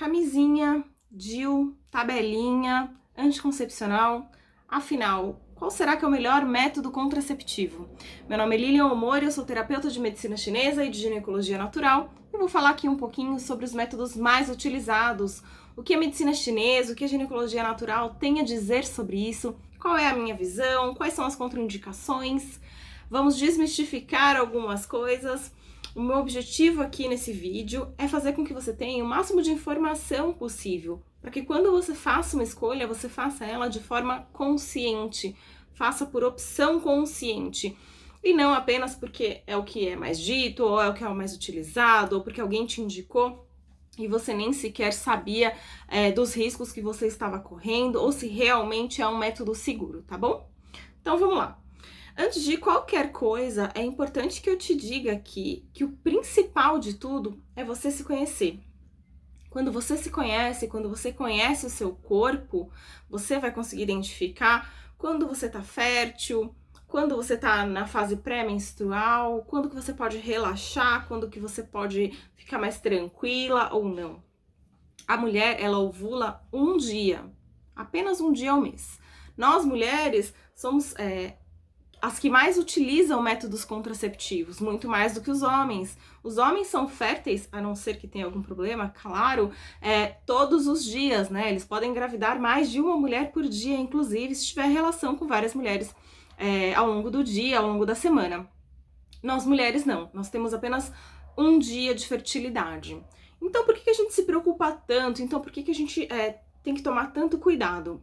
camisinha, DIU, tabelinha, anticoncepcional. Afinal, qual será que é o melhor método contraceptivo? Meu nome é Lilian Omori, eu sou terapeuta de medicina chinesa e de ginecologia natural e vou falar aqui um pouquinho sobre os métodos mais utilizados, o que a medicina chinesa, o que a ginecologia natural tem a dizer sobre isso, qual é a minha visão, quais são as contraindicações. Vamos desmistificar algumas coisas. O meu objetivo aqui nesse vídeo é fazer com que você tenha o máximo de informação possível, para que quando você faça uma escolha, você faça ela de forma consciente, faça por opção consciente, e não apenas porque é o que é mais dito, ou é o que é o mais utilizado, ou porque alguém te indicou e você nem sequer sabia dos riscos que você estava correndo, ou se realmente é um método seguro, tá bom? Então vamos lá. Antes de qualquer coisa, é importante que eu te diga aqui que o principal de tudo é você se conhecer. Quando você se conhece, quando você conhece o seu corpo, você vai conseguir identificar quando você tá fértil, quando você tá na fase pré-menstrual, quando que você pode relaxar, quando que você pode ficar mais tranquila ou não. A mulher, ela ovula um dia, apenas um dia ao mês. Nós, mulheres, somos as que mais utilizam métodos contraceptivos, muito mais do que os homens. Os homens são férteis, a não ser que tenha algum problema, claro, todos os dias, né? Eles podem engravidar mais de uma mulher por dia, inclusive, se tiver relação com várias mulheres ao longo do dia, ao longo da semana. Nós mulheres não, nós temos apenas um dia de fertilidade. Então por que a gente se preocupa tanto? Então por que a gente tem que tomar tanto cuidado?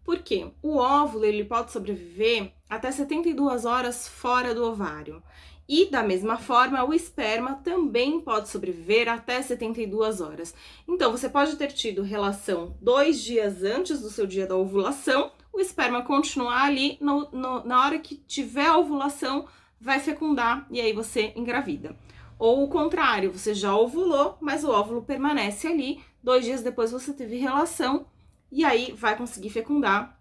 Porque o óvulo ele pode sobreviver até 72 horas fora do ovário. E da mesma forma, o esperma também pode sobreviver até 72 horas. Então, você pode ter tido relação 2 dias antes do seu dia da ovulação, o esperma continuar ali, na hora que tiver a ovulação, vai fecundar e aí você engravida. Ou o contrário, você já ovulou, mas o óvulo permanece ali, 2 dias depois você teve relação, e aí vai conseguir fecundar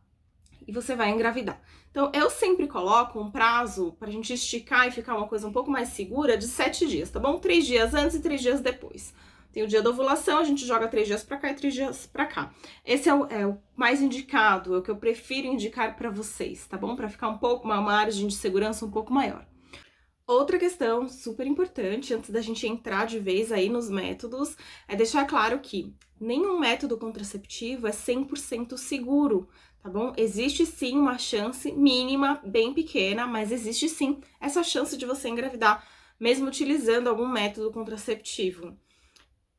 e você vai engravidar. Então, eu sempre coloco um prazo pra gente esticar e ficar uma coisa um pouco mais segura de 7 dias, tá bom? 3 dias antes e 3 dias depois. Tem o dia da ovulação, a gente joga 3 dias pra cá e 3 dias pra cá. Esse é o mais indicado, é o que eu prefiro indicar pra vocês, tá bom? Pra ficar um pouco, uma margem de segurança um pouco maior. Outra questão super importante, antes da gente entrar de vez aí nos métodos, é deixar claro que nenhum método contraceptivo é 100% seguro, tá bom? Existe sim uma chance mínima, bem pequena, mas existe sim essa chance de você engravidar, mesmo utilizando algum método contraceptivo.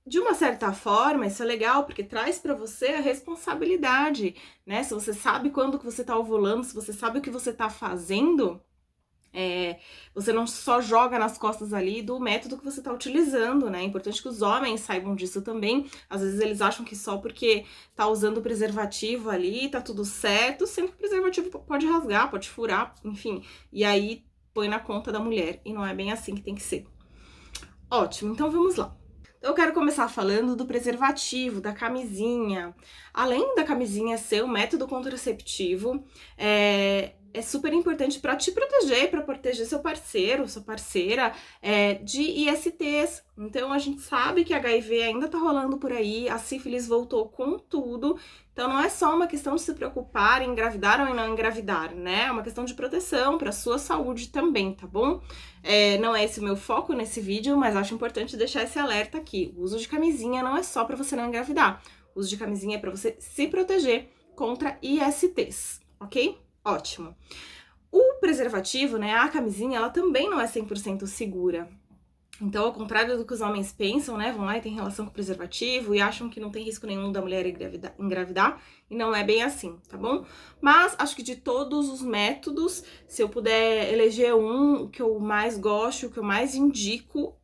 De uma certa forma, isso é legal, porque traz pra você a responsabilidade, né? Se você sabe quando que você tá ovulando, se você sabe o que você tá fazendo, você não só joga nas costas ali do método que você tá utilizando, né? É importante que os homens saibam disso também. Às vezes eles acham que só porque tá usando o preservativo ali, tá tudo certo, sendo que o preservativo pode rasgar, pode furar, enfim. E aí põe na conta da mulher, e não é bem assim que tem que ser. Ótimo, então vamos lá. Eu quero começar falando do preservativo, da camisinha. Além da camisinha ser um método contraceptivo, é super importante para te proteger, para proteger seu parceiro, sua parceira de ISTs. Então a gente sabe que HIV ainda tá rolando por aí, a sífilis voltou com tudo. Então não é só uma questão de se preocupar em engravidar ou em não engravidar, né? É uma questão de proteção para sua saúde também, tá bom? Não é esse o meu foco nesse vídeo, mas acho importante deixar esse alerta aqui. O uso de camisinha não é só para você não engravidar. O uso de camisinha é para você se proteger contra ISTs, ok? Ótimo. O preservativo, né, a camisinha, ela também não é 100% segura. Então, ao contrário do que os homens pensam, né, vão lá e tem relação com o preservativo e acham que não tem risco nenhum da mulher engravidar, e não é bem assim, tá bom? Mas acho que de todos os métodos, se eu puder eleger o que eu mais gosto, o que eu mais indico,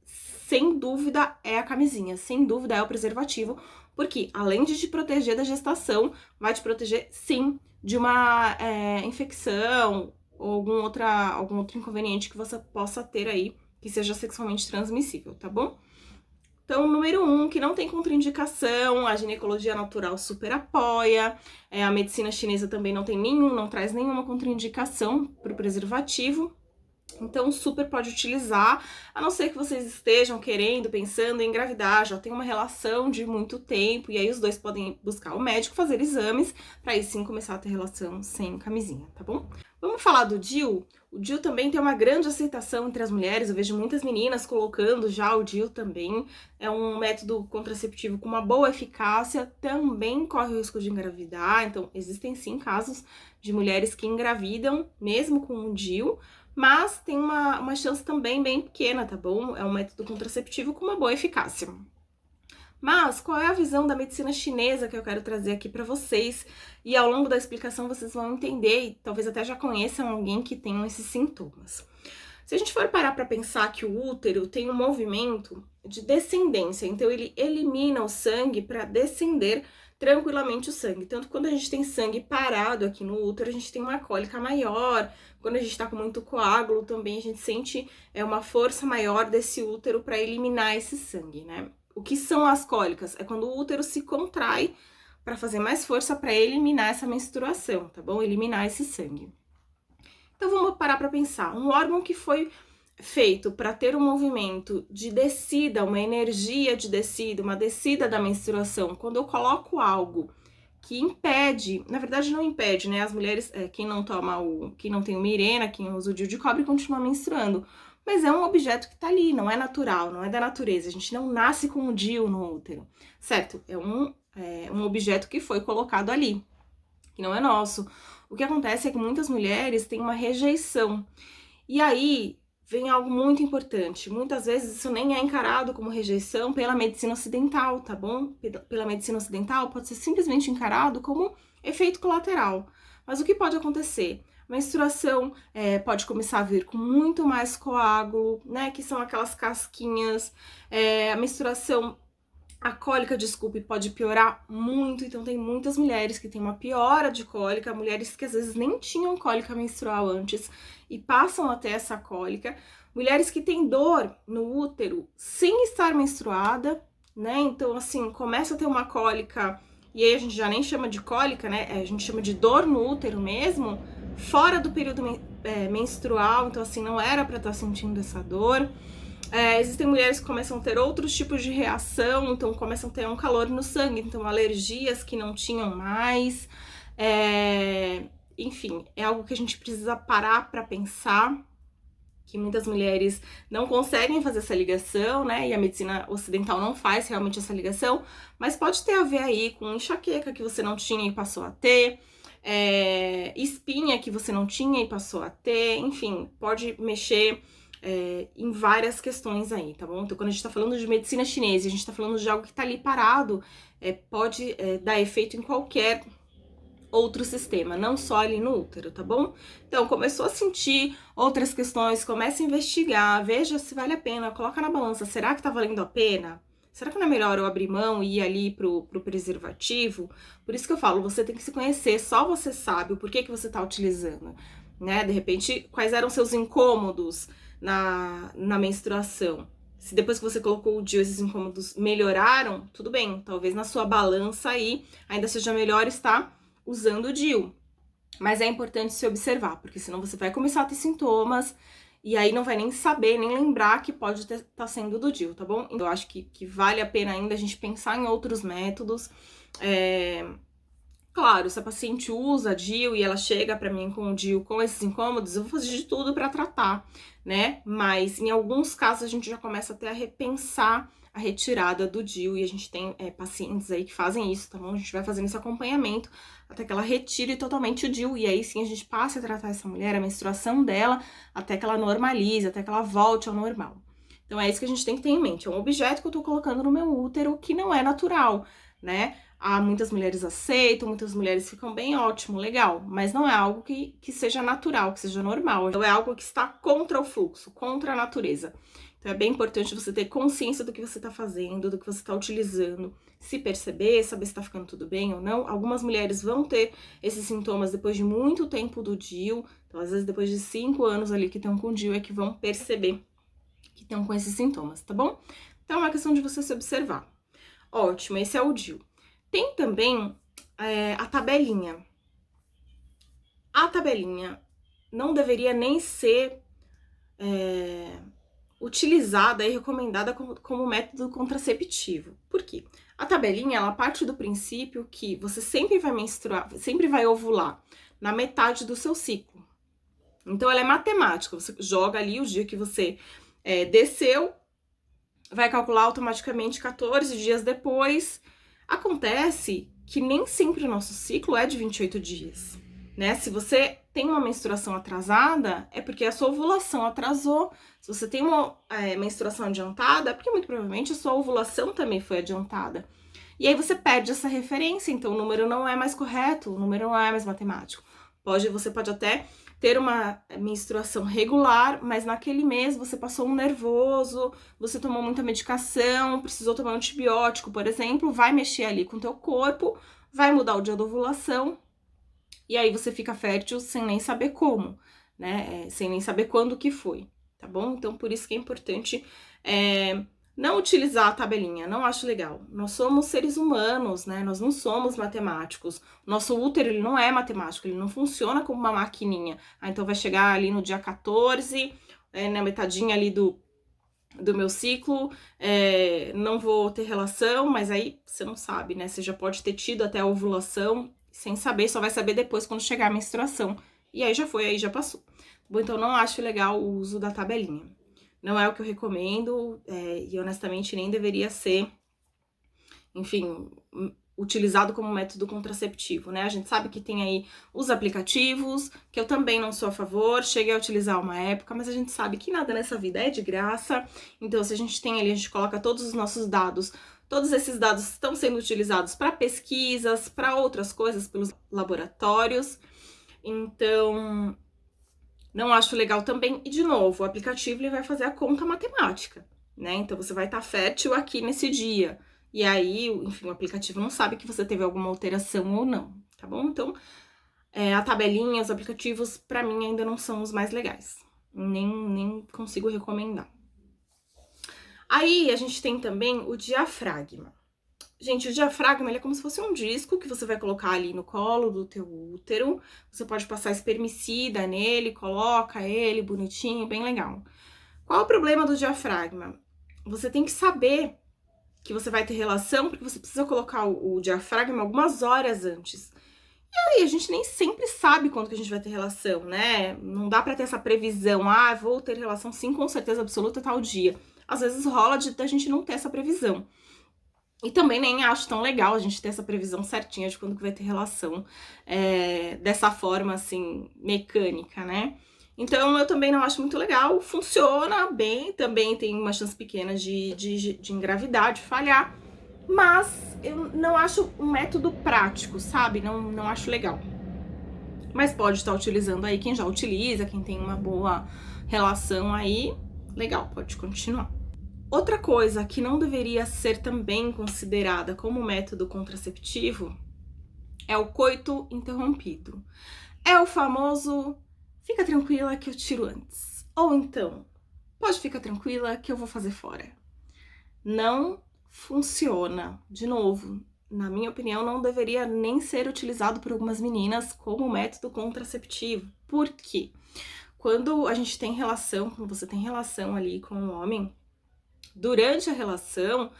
sem dúvida é a camisinha, sem dúvida é o preservativo, porque além de te proteger da gestação, vai te proteger sim de uma infecção ou algum outro inconveniente que você possa ter aí, que seja sexualmente transmissível, tá bom? Então, número 1, que não tem contraindicação, a ginecologia natural super apoia, a medicina chinesa também não traz nenhuma contraindicação pro preservativo. Então, super pode utilizar, a não ser que vocês estejam querendo, pensando em engravidar, já tem uma relação de muito tempo, e aí os dois podem buscar o médico, fazer exames, para aí sim começar a ter relação sem camisinha, tá bom? Vamos falar do DIU? O DIU também tem uma grande aceitação entre as mulheres, eu vejo muitas meninas colocando já o DIU também. É um método contraceptivo com uma boa eficácia, também corre o risco de engravidar, então existem sim casos de mulheres que engravidam mesmo com o DIU, mas tem uma chance também bem pequena, tá bom? É um método contraceptivo com uma boa eficácia. Mas qual é a visão da medicina chinesa que eu quero trazer aqui para vocês? E ao longo da explicação vocês vão entender e talvez até já conheçam alguém que tenha esses sintomas. Se a gente for parar para pensar que o útero tem um movimento de descendência, então ele elimina o sangue para descender tranquilamente o sangue. Tanto quando a gente tem sangue parado aqui no útero, a gente tem uma cólica maior. Quando a gente está com muito coágulo, também a gente sente uma força maior desse útero para eliminar esse sangue, né? O que são as cólicas? É quando o útero se contrai para fazer mais força para eliminar essa menstruação, tá bom? Eliminar esse sangue. Então vamos parar para pensar. Um órgão que foi feito para ter um movimento de descida, uma energia de descida, uma descida da menstruação. Quando eu coloco algo que impede, na verdade não impede, né? As mulheres, quem não tem o Mirena, quem usa o DIU de cobre, continua menstruando. Mas é um objeto que tá ali, não é natural, não é da natureza. A gente não nasce com o DIU no útero, certo? É um objeto que foi colocado ali, que não é nosso. O que acontece é que muitas mulheres têm uma rejeição. E aí vem algo muito importante. Muitas vezes isso nem é encarado como rejeição pela medicina ocidental, tá bom? Pela medicina ocidental pode ser simplesmente encarado como efeito colateral. Mas o que pode acontecer? A menstruação pode começar a vir com muito mais coágulo, né? Que são aquelas casquinhas. A menstruação, a cólica, desculpe, pode piorar muito. Então tem muitas mulheres que têm uma piora de cólica, mulheres que às vezes nem tinham cólica menstrual antes e passam a ter essa cólica, mulheres que têm dor no útero sem estar menstruada, né? Então assim, começa a ter uma cólica e aí a gente já nem chama de cólica, né? A gente chama de dor no útero mesmo, fora do período menstrual, então assim, não era para estar sentindo essa dor. Existem mulheres que começam a ter outros tipos de reação, então começam a ter um calor no sangue, então alergias que não tinham mais. Enfim, é algo que a gente precisa parar para pensar, que muitas mulheres não conseguem fazer essa ligação, né? E a medicina ocidental não faz realmente essa ligação, mas pode ter a ver aí com enxaqueca que você não tinha e passou a ter, espinha que você não tinha e passou a ter, enfim, pode mexer em várias questões aí, tá bom? Então, quando a gente tá falando de medicina chinesa, a gente tá falando de algo que tá ali parado, pode dar efeito em qualquer outro sistema, não só ali no útero, tá bom? Então, começou a sentir outras questões, comece a investigar, veja se vale a pena, coloca na balança, será que tá valendo a pena? Será que não é melhor eu abrir mão e ir ali pro preservativo? Por isso que eu falo, você tem que se conhecer, só você sabe o porquê que você tá utilizando, né? De repente, quais eram seus incômodos na menstruação? Se depois que você colocou o DIU, esses incômodos melhoraram, tudo bem, talvez na sua balança aí ainda seja melhor estar usando o DIU. Mas é importante se observar, porque senão você vai começar a ter sintomas e aí não vai nem saber, nem lembrar que pode estar sendo do DIU, tá bom? Então, eu acho que vale a pena ainda a gente pensar em outros métodos. Claro, se a paciente usa DIU e ela chega pra mim com o DIU com esses incômodos, eu vou fazer de tudo pra tratar, né? Mas em alguns casos a gente já começa até a repensar a retirada do DIU e a gente tem pacientes aí que fazem isso, tá bom? A gente vai fazendo esse acompanhamento até que ela retire totalmente o DIU e aí sim a gente passe a tratar essa mulher, a menstruação dela, até que ela normalize, até que ela volte ao normal. Então é isso que a gente tem que ter em mente, é um objeto que eu tô colocando no meu útero que não é natural, né? Muitas mulheres aceitam, muitas mulheres ficam bem, ótimo, legal, mas não é algo que seja natural, que seja normal. Então é algo que está contra o fluxo, contra a natureza. Então é bem importante você ter consciência do que você está fazendo, do que você está utilizando, se perceber, saber se está ficando tudo bem ou não. Algumas mulheres vão ter esses sintomas depois de muito tempo do DIU, então às vezes depois de 5 anos ali que estão com o DIU é que vão perceber que estão com esses sintomas, tá bom? Então é uma questão de você se observar. Ótimo, esse é o DIU. Tem também a tabelinha. A tabelinha não deveria nem ser utilizada e recomendada como método contraceptivo. Por quê? A tabelinha, ela parte do princípio que você sempre vai menstruar, sempre vai ovular na metade do seu ciclo. Então, ela é matemática, você joga ali o dia que você desceu, vai calcular automaticamente 14 dias depois. Acontece que nem sempre o nosso ciclo é de 28 dias, né? Se você tem uma menstruação atrasada, é porque a sua ovulação atrasou. Se você tem uma menstruação adiantada, é porque muito provavelmente a sua ovulação também foi adiantada. E aí você perde essa referência, então o número não é mais correto, o número não é mais matemático. Você pode até ter uma menstruação regular, mas naquele mês você passou um nervoso, você tomou muita medicação, precisou tomar um antibiótico, por exemplo, vai mexer ali com o teu corpo, vai mudar o dia da ovulação, e aí você fica fértil sem nem saber como, né? Sem nem saber quando que foi, tá bom? Então, por isso que é importante não utilizar a tabelinha, não acho legal. Nós somos seres humanos, né? Nós não somos matemáticos. Nosso útero, ele não é matemático, ele não funciona como uma maquininha. Então vai chegar ali no dia 14, na metadinha ali do meu ciclo, não vou ter relação, mas aí você não sabe, né? Você já pode ter tido até a ovulação sem saber, só vai saber depois quando chegar a menstruação. E aí já foi, aí já passou. Bom, então não acho legal o uso da tabelinha. Não é o que eu recomendo, e honestamente nem deveria ser, enfim, utilizado como método contraceptivo, né? A gente sabe que tem aí os aplicativos, que eu também não sou a favor, cheguei a utilizar uma época, mas a gente sabe que nada nessa vida é de graça, então se a gente tem ali, a gente coloca todos os nossos dados, todos esses dados estão sendo utilizados para pesquisas, para outras coisas, pelos laboratórios, então não acho legal também. E, de novo, o aplicativo ele vai fazer a conta matemática, né? Então, você vai estar fértil aqui nesse dia. E aí, enfim, o aplicativo não sabe que você teve alguma alteração ou não, tá bom? Então, a tabelinha, os aplicativos, pra mim, ainda não são os mais legais. Nem consigo recomendar. Aí, a gente tem também o diafragma. Gente, o diafragma, ele é como se fosse um disco que você vai colocar ali no colo do teu útero. Você pode passar espermicida nele, coloca ele bonitinho, bem legal. Qual o problema do diafragma? Você tem que saber que você vai ter relação, porque você precisa colocar o diafragma algumas horas antes. E aí, a gente nem sempre sabe quando que a gente vai ter relação, né? Não dá pra ter essa previsão, vou ter relação sim, com certeza absoluta, tal dia. Às vezes rola da gente não ter essa previsão. E também nem acho tão legal a gente ter essa previsão certinha de quando que vai ter relação dessa forma, assim, mecânica, né? Então, eu também não acho muito legal. Funciona bem, também tem uma chance pequena de engravidar, de falhar. Mas eu não acho um método prático, sabe? Não acho legal. Mas pode estar utilizando aí quem já utiliza, quem tem uma boa relação aí. Legal, pode continuar. Outra coisa que não deveria ser também considerada como método contraceptivo é o coito interrompido. É o famoso fica tranquila que eu tiro antes. Ou então, pode ficar tranquila que eu vou fazer fora. Não funciona. De novo, na minha opinião, não deveria nem ser utilizado por algumas meninas como método contraceptivo. Por quê? Quando a gente tem relação, quando você tem relação ali com um homem, durante a relação,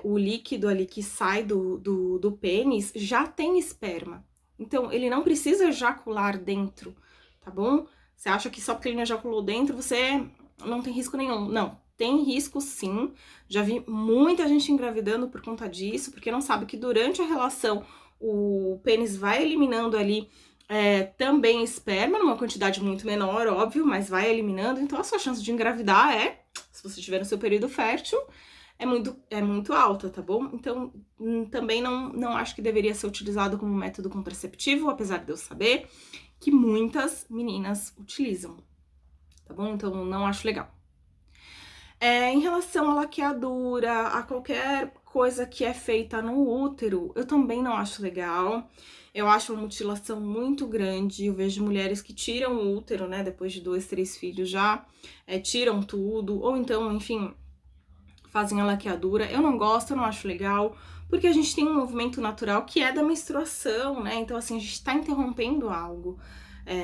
o líquido ali que sai do pênis já tem esperma. Então, ele não precisa ejacular dentro, tá bom? Você acha que só porque ele não ejaculou dentro, você não tem risco nenhum. Não, tem risco sim. Já vi muita gente engravidando por conta disso, porque não sabe que durante a relação o pênis vai eliminando ali também esperma, numa quantidade muito menor, óbvio, mas vai eliminando. Então, a sua chance de engravidar se você estiver no seu período fértil, é muito alta, tá bom? Então, também não acho que deveria ser utilizado como método contraceptivo, apesar de eu saber que muitas meninas utilizam, tá bom? Então, não acho legal. Em relação à laqueadura, a qualquer coisa que é feita no útero, eu também não acho legal. Eu acho uma mutilação muito grande. Eu vejo mulheres que tiram o útero, né, depois de 2, 3 filhos já, tiram tudo, ou então, enfim, fazem a laqueadura. Eu não gosto, eu não acho legal, porque a gente tem um movimento natural que é da menstruação, né? Então, assim, a gente tá interrompendo algo.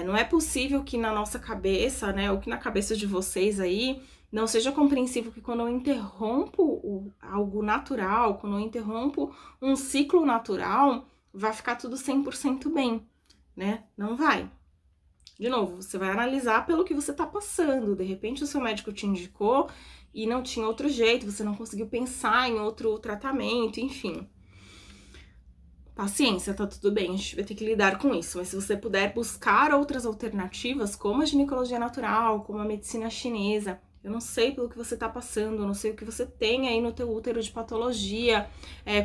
Não é possível que na nossa cabeça, né, ou que na cabeça de vocês aí, não seja compreensível que quando eu interrompo algo natural, quando eu interrompo um ciclo natural, vai ficar tudo 100% bem, né? Não vai. De novo, você vai analisar pelo que você tá passando. De repente o seu médico te indicou e não tinha outro jeito, você não conseguiu pensar em outro tratamento, enfim. Paciência, tá tudo bem, a gente vai ter que lidar com isso. Mas se você puder buscar outras alternativas, como a ginecologia natural, como a medicina chinesa, eu não sei pelo que você tá passando, eu não sei o que você tem aí no teu útero de patologia,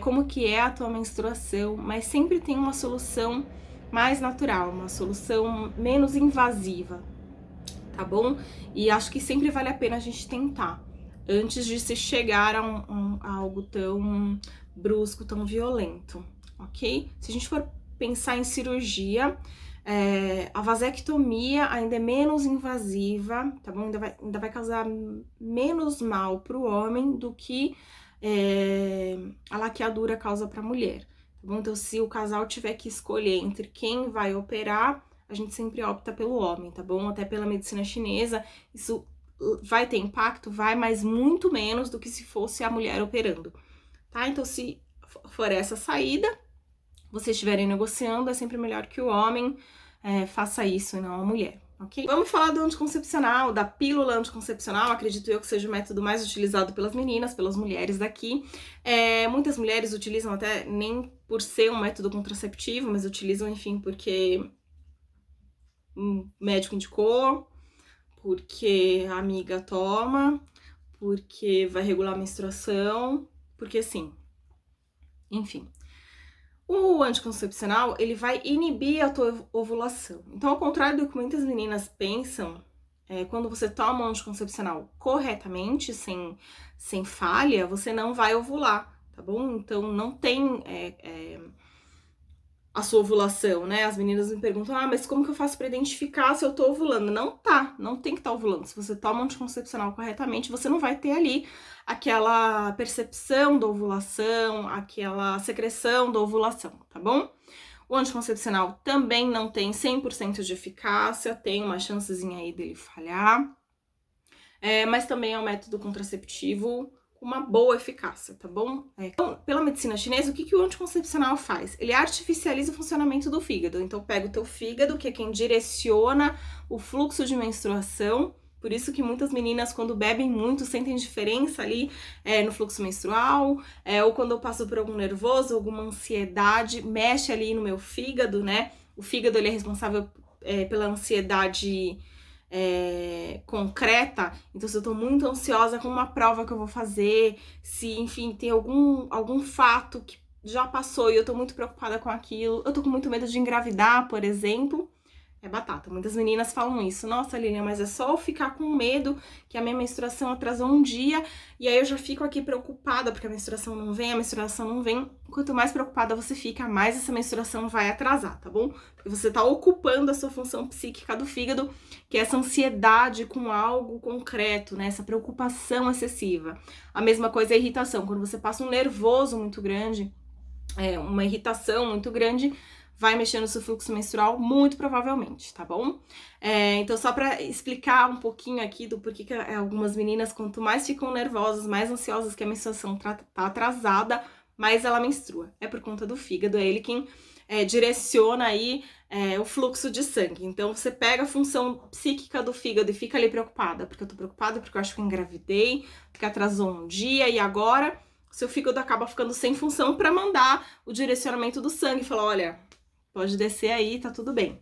como que é a tua menstruação, mas sempre tem uma solução mais natural, uma solução menos invasiva, tá bom? E acho que sempre vale a pena a gente tentar, antes de se chegar a algo tão brusco, tão violento, ok? Se a gente for pensar em cirurgia, a vasectomia ainda é menos invasiva, tá bom? Ainda vai causar menos mal para o homem do que a laqueadura causa para a mulher, tá bom? Então, se o casal tiver que escolher entre quem vai operar, a gente sempre opta pelo homem, tá bom? Até pela medicina chinesa, isso vai ter impacto, vai, mas muito menos do que se fosse a mulher operando, tá? Então, se for essa saída, vocês estiverem negociando, é sempre melhor que o homem faça isso e não a mulher, ok? Vamos falar do anticoncepcional, da pílula anticoncepcional, acredito eu que seja o método mais utilizado pelas meninas, pelas mulheres daqui. Muitas mulheres utilizam até nem por ser um método contraceptivo, mas utilizam, enfim, porque um médico indicou, porque a amiga toma, porque vai regular a menstruação, porque sim, enfim. O anticoncepcional, ele vai inibir a tua ovulação. Então, ao contrário do que muitas meninas pensam, quando você toma um anticoncepcional corretamente, sem falha, você não vai ovular, tá bom? Então, não tem a sua ovulação, né? As meninas me perguntam, mas como que eu faço pra identificar se eu tô ovulando? Não tem que estar ovulando. Se você toma um anticoncepcional corretamente, você não vai ter ali aquela percepção da ovulação, aquela secreção da ovulação, tá bom? O anticoncepcional também não tem 100% de eficácia, tem uma chancezinha aí dele falhar, mas também é um método contraceptivo com uma boa eficácia, tá bom? Então, pela medicina chinesa, o que o anticoncepcional faz? Ele artificializa o funcionamento do fígado. Então, pega o teu fígado, que é quem direciona o fluxo de menstruação. Por isso que muitas meninas, quando bebem muito, sentem diferença ali no fluxo menstrual, ou quando eu passo por algum nervoso, alguma ansiedade, mexe ali no meu fígado, né? O fígado, ele é responsável pela ansiedade concreta. Então, se eu tô muito ansiosa com uma prova que eu vou fazer, se, enfim, tem algum fato que já passou e eu tô muito preocupada com aquilo, eu tô com muito medo de engravidar, por exemplo, é batata. Muitas meninas falam isso. Nossa, Lilian, mas é só eu ficar com medo que a minha menstruação atrasou um dia e aí eu já fico aqui preocupada porque a menstruação não vem. Quanto mais preocupada você fica, mais essa menstruação vai atrasar, tá bom? Porque você tá ocupando a sua função psíquica do fígado, que é essa ansiedade com algo concreto, né? Essa preocupação excessiva. A mesma coisa é a irritação. Quando você passa um nervoso muito grande, uma irritação muito grande, vai mexer no seu fluxo menstrual, muito provavelmente, tá bom? Então, só pra explicar um pouquinho aqui do porquê que algumas meninas, quanto mais ficam nervosas, mais ansiosas que a menstruação tá atrasada, mais ela menstrua. É por conta do fígado, é ele quem direciona aí o fluxo de sangue. Então, você pega a função psíquica do fígado e fica ali preocupada, porque eu tô preocupada, porque eu acho que eu engravidei, porque atrasou um dia e agora seu fígado acaba ficando sem função para mandar o direcionamento do sangue, falar, olha, pode descer aí, tá tudo bem.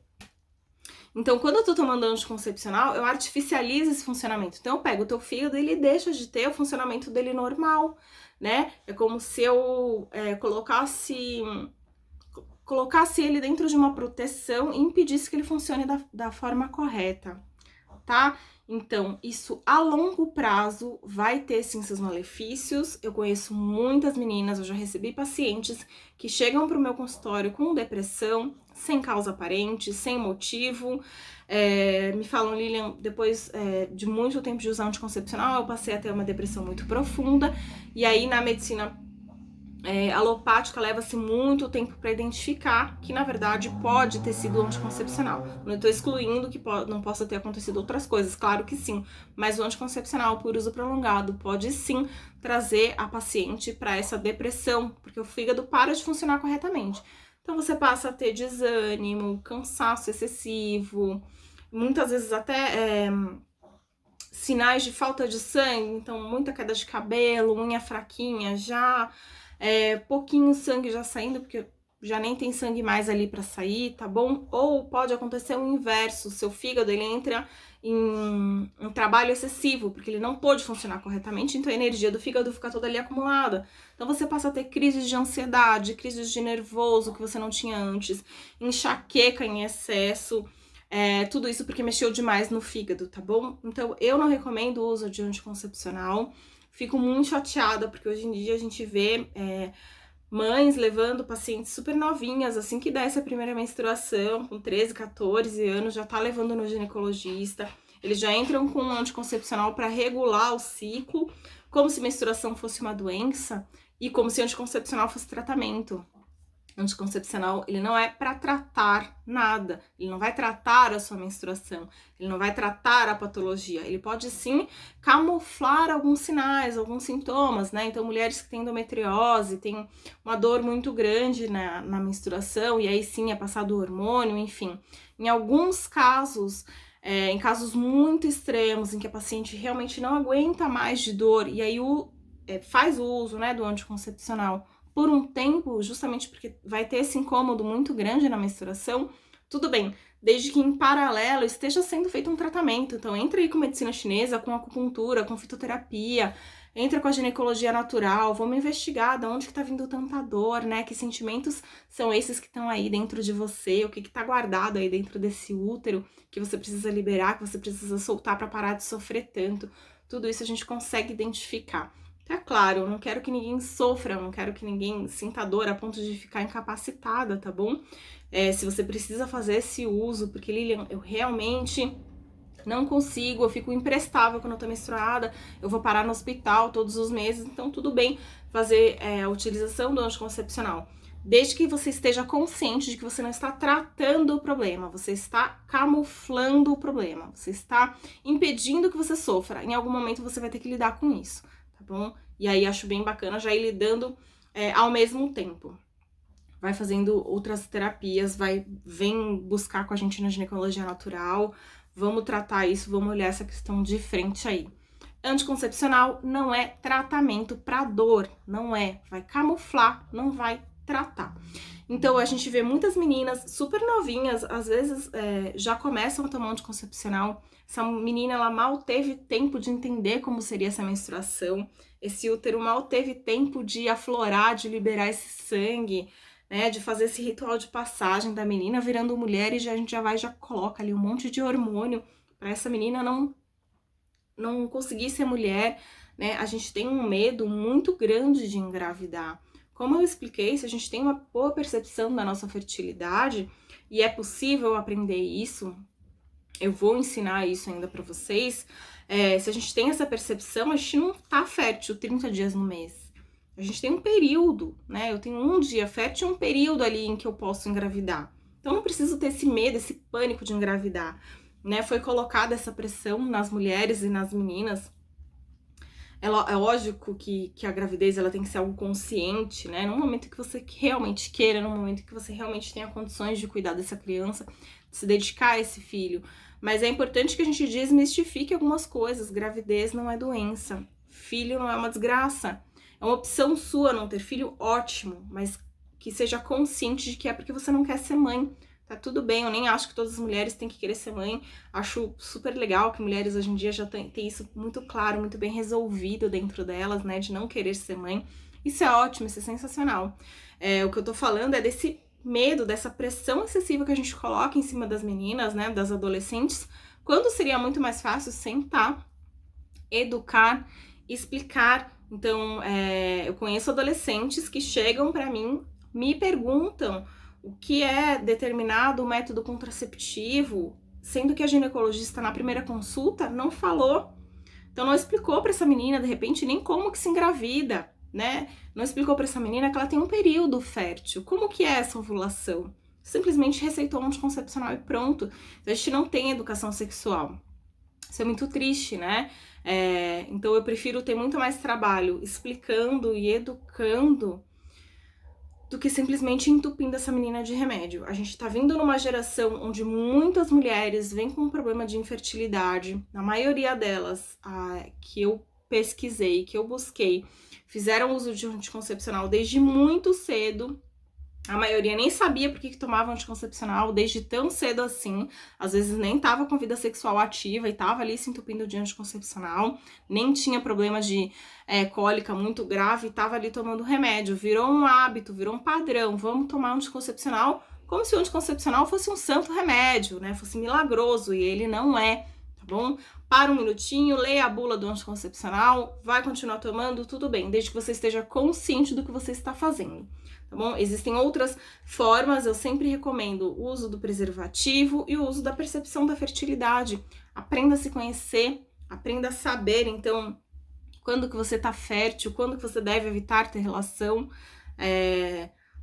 Então, quando eu tô tomando anticoncepcional, eu artificializo esse funcionamento. Então, eu pego o teu fígado e ele deixa de ter o funcionamento dele normal, né? É como se eu colocasse ele dentro de uma proteção e impedisse que ele funcione da forma correta, tá? Então, isso a longo prazo vai ter sim seus malefícios. Eu conheço muitas meninas, eu já recebi pacientes que chegam pro meu consultório com depressão, sem causa aparente, sem motivo. Me falam, Lilian, depois de muito tempo de usar anticoncepcional, eu passei a ter uma depressão muito profunda. E aí, na medicina alopática leva-se muito tempo para identificar que, na verdade, pode ter sido anticoncepcional. Não estou excluindo que não possa ter acontecido outras coisas, claro que sim, mas o anticoncepcional por uso prolongado pode sim trazer a paciente para essa depressão, porque o fígado para de funcionar corretamente. Então você passa a ter desânimo, cansaço excessivo, muitas vezes até sinais de falta de sangue, então muita queda de cabelo, unha fraquinha, já pouquinho sangue já saindo, porque já nem tem sangue mais ali para sair, tá bom? Ou pode acontecer o inverso, seu fígado ele entra em um trabalho excessivo, porque ele não pôde funcionar corretamente, então a energia do fígado fica toda ali acumulada. Então você passa a ter crises de ansiedade, crises de nervoso que você não tinha antes, enxaqueca em excesso, tudo isso porque mexeu demais no fígado, tá bom? Então eu não recomendo o uso de anticoncepcional. Fico muito chateada, porque hoje em dia a gente vê mães levando pacientes super novinhas, assim que dá essa primeira menstruação, com 13, 14 anos, já tá levando no ginecologista. Eles já entram com um anticoncepcional para regular o ciclo, como se menstruação fosse uma doença e como se anticoncepcional fosse tratamento. Anticoncepcional, ele não é para tratar nada, ele não vai tratar a sua menstruação, ele não vai tratar a patologia, ele pode sim camuflar alguns sinais, alguns sintomas, né? Então, mulheres que têm endometriose, têm uma dor muito grande na menstruação, e aí sim é passado o hormônio, enfim. Em alguns casos, em casos muito extremos, em que a paciente realmente não aguenta mais de dor, e aí faz o uso, né, do anticoncepcional por um tempo, justamente porque vai ter esse incômodo muito grande na menstruação, tudo bem, desde que em paralelo esteja sendo feito um tratamento. Então entra aí com medicina chinesa, com acupuntura, com fitoterapia, entra com a ginecologia natural, vamos investigar de onde que tá vindo tanta dor, né? Que sentimentos são esses que estão aí dentro de você, o que tá guardado aí dentro desse útero, que você precisa liberar, que você precisa soltar para parar de sofrer tanto. Tudo isso a gente consegue identificar. É claro, eu não quero que ninguém sofra, eu não quero que ninguém sinta dor a ponto de ficar incapacitada, tá bom? Se você precisa fazer esse uso, porque Lilian, eu realmente não consigo, eu fico imprestável quando eu tô menstruada, eu vou parar no hospital todos os meses, então tudo bem fazer a utilização do anticoncepcional. Desde que você esteja consciente de que você não está tratando o problema, você está camuflando o problema, você está impedindo que você sofra. Em algum momento você vai ter que lidar com isso. Tá bom? E aí acho bem bacana já ir lidando ao mesmo tempo. Vai fazendo outras terapias, vem buscar com a gente na ginecologia natural, vamos tratar isso, vamos olhar essa questão de frente aí. Anticoncepcional não é tratamento para dor, não é, vai camuflar, não vai tratar. Então a gente vê muitas meninas super novinhas, às vezes já começam a tomar anticoncepcional. Essa menina, ela mal teve tempo de entender como seria essa menstruação. Esse útero mal teve tempo de aflorar, de liberar esse sangue, né? De fazer esse ritual de passagem da menina virando mulher, e a gente já coloca ali um monte de hormônio para essa menina não conseguir ser mulher, né? A gente tem um medo muito grande de engravidar. Como eu expliquei, se a gente tem uma boa percepção da nossa fertilidade, e é possível aprender isso, eu vou ensinar isso ainda pra vocês, se a gente tem essa percepção, a gente não tá fértil 30 dias no mês. A gente tem um período, né? Eu tenho um dia fértil e um período ali em que eu posso engravidar. Então, eu não preciso ter esse medo, esse pânico de engravidar, né? Foi colocada essa pressão nas mulheres e nas meninas. É lógico que a gravidez ela tem que ser algo consciente, né? No momento que você realmente queira, no momento que você realmente tenha condições de cuidar dessa criança, de se dedicar a esse filho. Mas é importante que a gente desmistifique algumas coisas. Gravidez não é doença. Filho não é uma desgraça. É uma opção sua não ter filho, ótimo. Mas que seja consciente de que é porque você não quer ser mãe. Tá tudo bem, eu nem acho que todas as mulheres têm que querer ser mãe. Acho super legal que mulheres hoje em dia já têm isso muito claro, muito bem resolvido dentro delas, né? De não querer ser mãe. Isso é ótimo, isso é sensacional. O que eu tô falando é desse medo, dessa pressão excessiva que a gente coloca em cima das meninas, né? Das adolescentes, quando seria muito mais fácil sentar, educar, explicar. Então, eu conheço adolescentes que chegam pra mim, me perguntam o que é determinado método contraceptivo, sendo que a ginecologista na primeira consulta não falou. Então não explicou para essa menina, de repente, nem como que se engravida, né? Não explicou para essa menina que ela tem um período fértil. Como que é essa ovulação? Simplesmente receitou um anticoncepcional e pronto. Então, a gente não tem educação sexual. Isso é muito triste, né? Então eu prefiro ter muito mais trabalho explicando e educando do que simplesmente entupindo essa menina de remédio. A gente tá vindo numa geração onde muitas mulheres vêm com um problema de infertilidade. Na maioria delas, que eu pesquisei, que eu busquei, fizeram uso de anticoncepcional desde muito cedo. A maioria nem sabia por que tomava anticoncepcional desde tão cedo assim. Às vezes nem tava com vida sexual ativa e tava ali se entupindo de anticoncepcional. Nem tinha problema de cólica muito grave e tava ali tomando remédio. Virou um hábito, virou um padrão. Vamos tomar anticoncepcional como se o anticoncepcional fosse um santo remédio, né? Fosse milagroso, e ele não é, tá bom? Para um minutinho, leia a bula do anticoncepcional, vai continuar tomando, tudo bem, desde que você esteja consciente do que você está fazendo. Tá bom? Existem outras formas, eu sempre recomendo o uso do preservativo e o uso da percepção da fertilidade. Aprenda a se conhecer, aprenda a saber, então, quando que você tá fértil, quando que você deve evitar ter relação.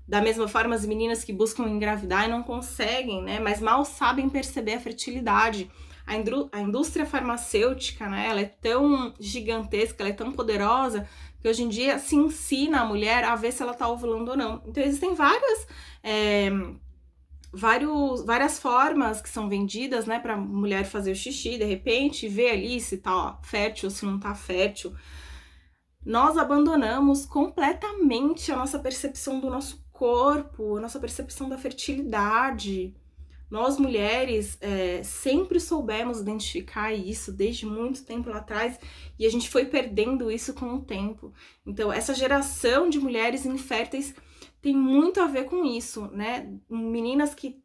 Da mesma forma, as meninas que buscam engravidar e não conseguem, né? Mas mal sabem perceber a fertilidade. A indústria farmacêutica, né? Ela é tão gigantesca, ela é tão poderosa, que hoje em dia se ensina a mulher a ver se ela tá ovulando ou não. Então existem várias formas que são vendidas, né, pra mulher fazer o xixi, de repente, ver ali se tá fértil ou se não tá fértil. Nós abandonamos completamente a nossa percepção do nosso corpo, a nossa percepção da fertilidade. Nós, mulheres, sempre soubemos identificar isso desde muito tempo lá atrás, e a gente foi perdendo isso com o tempo. Então, essa geração de mulheres inférteis tem muito a ver com isso, né? Meninas que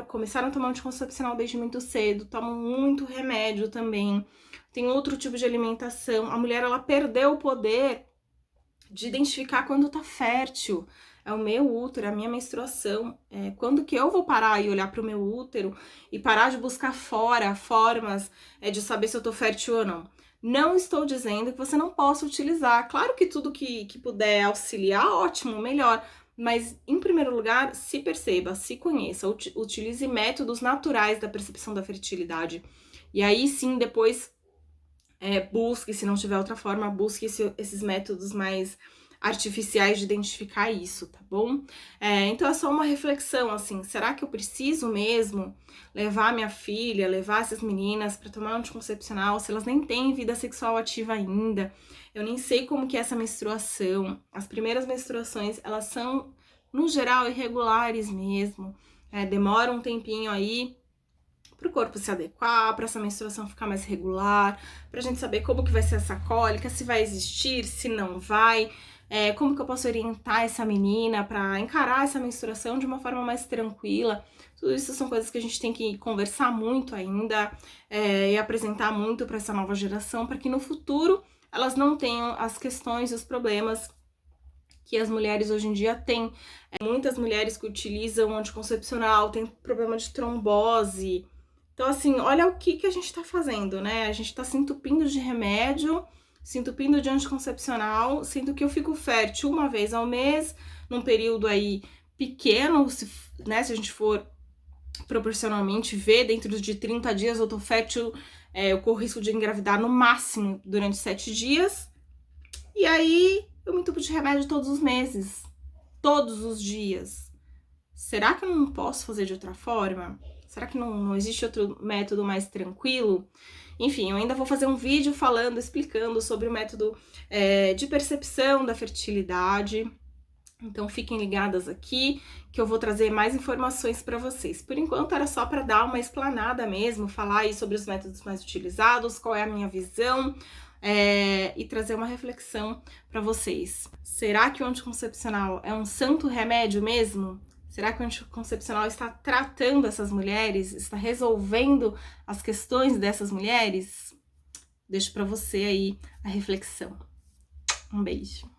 começaram a tomar anticoncepcional desde muito cedo, tomam muito remédio também, tem outro tipo de alimentação. A mulher, ela perdeu o poder de identificar quando tá fértil. É o meu útero, é a minha menstruação. Quando que eu vou parar e olhar pro meu útero e parar de buscar fora formas de saber se eu tô fértil ou não? Não estou dizendo que você não possa utilizar. Claro que tudo que puder auxiliar, ótimo, melhor. Mas, em primeiro lugar, se perceba, se conheça, utilize métodos naturais da percepção da fertilidade. E aí sim, depois, busque, se não tiver outra forma, busque esses métodos mais artificiais de identificar isso, tá bom? Então é só uma reflexão, assim, será que eu preciso mesmo levar minha filha, levar essas meninas para tomar anticoncepcional, se elas nem têm vida sexual ativa ainda? Eu nem sei como que é essa menstruação. As primeiras menstruações, elas são, no geral, irregulares mesmo, demora um tempinho aí para o corpo se adequar, para essa menstruação ficar mais regular, pra gente saber como que vai ser essa cólica, se vai existir, se não vai, como que eu posso orientar essa menina para encarar essa menstruação de uma forma mais tranquila. Tudo isso são coisas que a gente tem que conversar muito ainda e apresentar muito para essa nova geração, para que no futuro elas não tenham as questões e os problemas que as mulheres hoje em dia têm. Muitas mulheres que utilizam anticoncepcional têm problema de trombose. Então, assim, olha o que a gente tá fazendo, né? A gente tá se entupindo de remédio, se entupindo de anticoncepcional, sendo que eu fico fértil uma vez ao mês, num período aí pequeno, se a gente for proporcionalmente ver, dentro de 30 dias eu tô fértil, eu corro risco de engravidar no máximo durante 7 dias, e aí eu me entupo de remédio todos os meses, todos os dias. Será que eu não posso fazer de outra forma? Será que não existe outro método mais tranquilo? Enfim, eu ainda vou fazer um vídeo falando, explicando sobre o método de percepção da fertilidade. Então fiquem ligadas aqui, que eu vou trazer mais informações para vocês. Por enquanto era só para dar uma explanada mesmo, falar aí sobre os métodos mais utilizados, qual é a minha visão, e trazer uma reflexão para vocês. Será que o anticoncepcional é um santo remédio mesmo? Será que o anticoncepcional está tratando essas mulheres? Está resolvendo as questões dessas mulheres? Deixo para você aí a reflexão. Um beijo.